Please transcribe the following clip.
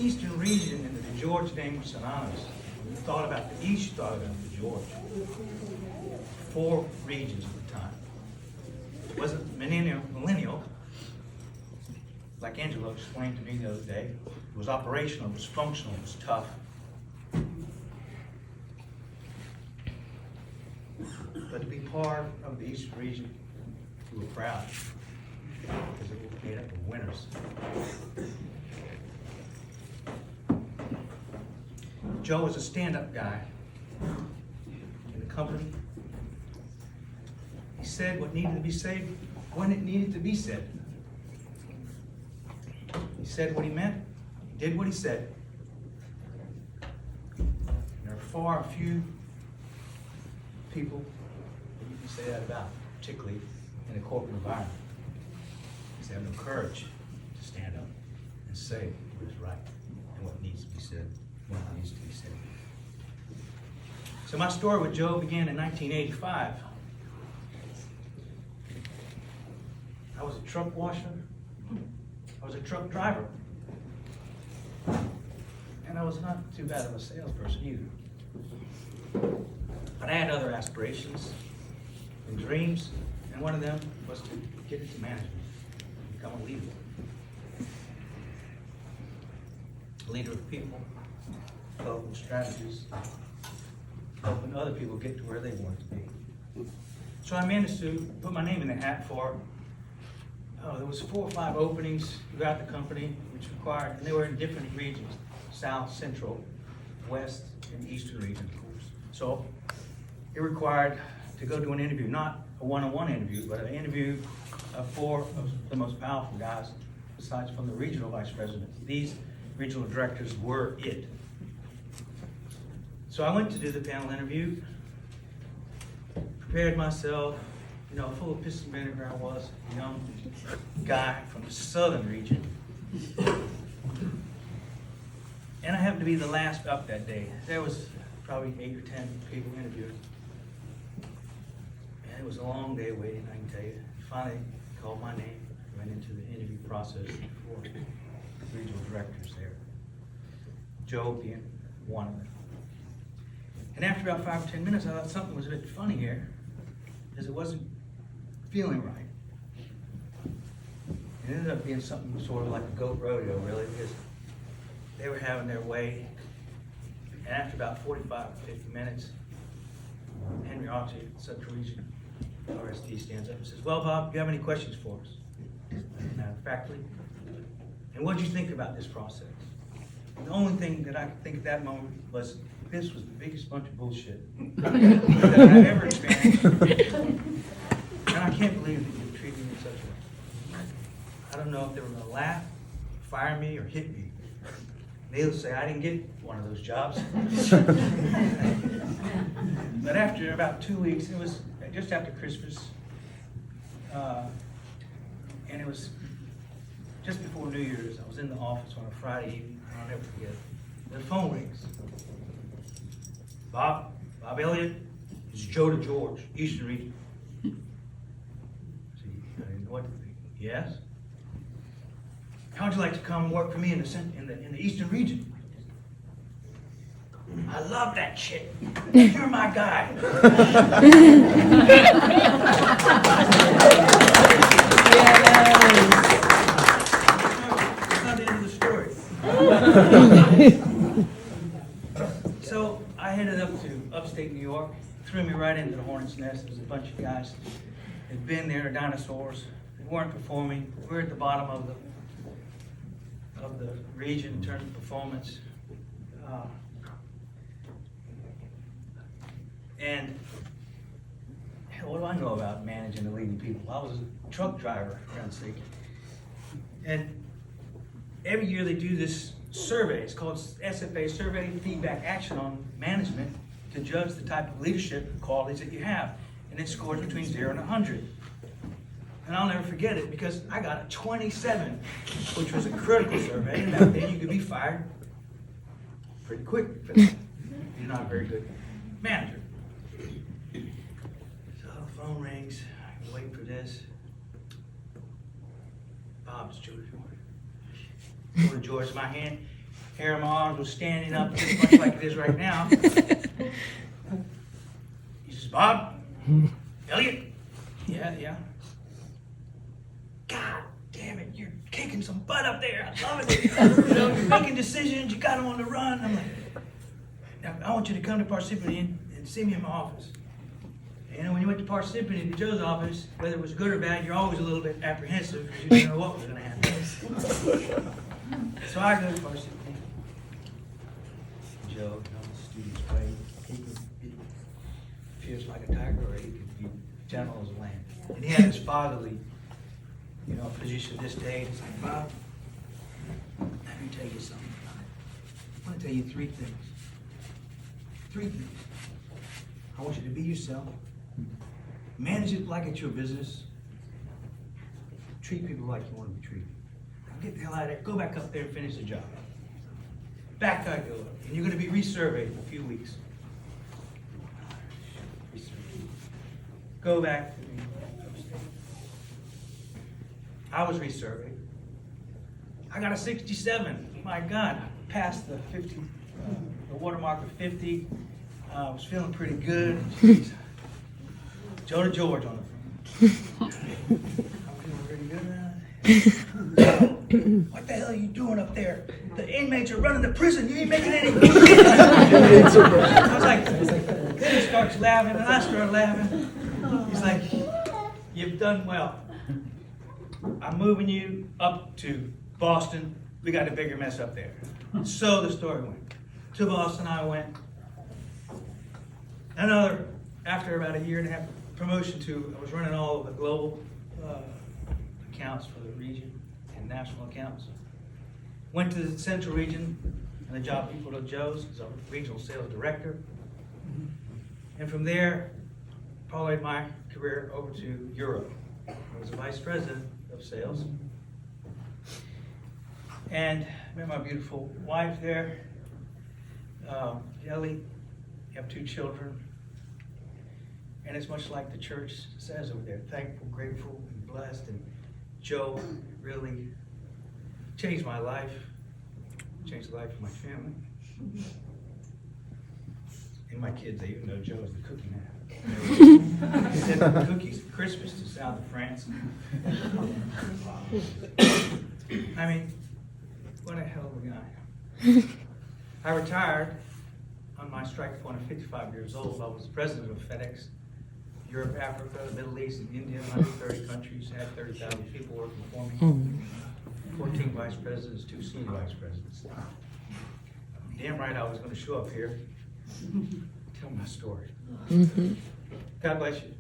Eastern region and the George name were synonymous. When you thought about the East, you thought about the George. 4 regions at the time. It wasn't millennial, like Angelo explained to me the other day. It was operational, it was functional, it was tough. But to be part of the Eastern region, we were proud because it was made up of winners. Joe was a stand-up guy in the company. He said what needed to be said when it needed to be said. He said what he meant, he did what he said. And there are far few people that you can say that about, particularly in a corporate environment. Because they have no courage to stand up and say what is right and what needs to be said when it needs to be said. So my story with Joe began in 1985. I was a truck washer. I was a truck driver. And I was not too bad of a salesperson either. But I had other aspirations and dreams, and one of them was to get into management, become a leader. A leader of people, developing strategies, helping other people get to where they want to be. So I managed to put my name in the hat for, there was 4 or 5 openings throughout the company, which required, and they were in different regions, South, Central, West, and Eastern region, of course. So it required to go do an interview, not a one-on-one interview, but an interview of 4 of the most powerful guys, besides from the regional vice president. These regional directors were it. So I went to do the panel interview, prepared myself, full of piss and vinegar. I was a young guy from the southern region. And I happened to be the last up that day. There was probably 8 or 10 people interviewing. And it was a long day waiting, I can tell you. Finally called my name, went into the interview process for the regional directors there. Joe being one of them. And after about 5 or 10 minutes, I thought something was a bit funny here, because it wasn't feeling right. It ended up being something sort of like a goat rodeo, really, because they were having their way. And after about 45 or 50 minutes, Henry Archie, Central Region RSD, stands up and says, "Well, Bob, do you have any questions for us?" Matter of factly. "And what did you think about this process?" And the only thing that I could think at that moment was, this was the biggest bunch of bullshit that I've ever experienced. And I can't believe that you're treating me in such a way. I don't know if they were gonna laugh, fire me, or hit me. Needless to say, I didn't get one of those jobs. But after about 2 weeks, it was just after Christmas, and it was just before New Year's. I was in the office on a Friday evening, and I'll never forget it. The phone rings. Bob Elliott, it's Joe to George, Eastern Region. What? Yes? How'd you like to come work for me in the Eastern Region? I love that shit. You're my guy. That's not the end of the story. So I headed up to upstate New York, threw me right into the hornet's nest. There was a bunch of guys that had been there, dinosaurs. They weren't performing. We were at the bottom of the region in terms of performance. And hell, what do I know about managing and leading people? I was a truck driver, for God's sake. And every year they do this survey. It's called SFA, Survey Feedback Action on Management, to judge the type of leadership qualities that you have. And it scores between 0 and 100. And I'll never forget it, because I got a 27, which was a critical survey. And back then you could be fired pretty quick for that. You're not a very good manager. So the phone rings. I wait for this. Bob, it's Joe to George. Joe to George, my hand. Hair on my arms was standing up just much like it is right now. He says, Bob, Elliot, yeah. God damn it, you're kicking some butt up there. I love it. You know, you're making decisions, you got them on the run. I'm like, now, I want you to come to Parsippany and see me in my office. And, you know, when you went to Parsippany, to Joe's office, whether it was good or bad, you're always a little bit apprehensive because you didn't know what was going to happen. So I go to Parsippany. Joe, you know, the student's way, he could be fierce like a tiger, or he could be gentle as a lamb. And he had his fatherly, you know, position this day. He's like, Bob, let me tell you something. I want to tell you three things. Three things. I want you to be yourself. Manage it like it's your business. Treat people like you want to be treated. Now get the hell out of there. Go back up there and finish the job. Back I go. And you're going to be resurveyed in a few weeks. Go back to the upstate. I was resurveyed. I got a 67. My God, I passed the 50, the watermark of 50. I was feeling pretty good. Jeez. Joe to George on the front. I'm feeling pretty good now. What the hell are you doing up there? The inmates are running the prison. You ain't making any money. I was like, then he starts laughing, and I start laughing. He's like, you've done well. I'm moving you up to Boston. We got a bigger mess up there. So the story went. To Boston I went. After about a year and a half promotion I was running all of the global accounts for the region and national accounts. Went to the central region, and the job before Joe's as a regional sales director. And from there, followed my career over to Europe. I was a vice president of sales. And met my beautiful wife there, Ellie. We have 2 children. And it's much like the church says over there, thankful, grateful, and blessed. And Joe really changed my life, changed the life of my family. And my kids, they even know Joe is the cookie man. He sent them cookies at Christmas to South of France. I mean, what a hell of a guy. I retired on my strike point at 55 years old. I was president of FedEx, Europe, Africa, the Middle East, and India, 130 countries, had 30,000 people working for me. 14 vice presidents, 2 senior vice presidents. Damn right I was going to show up here, tell my story. God bless you.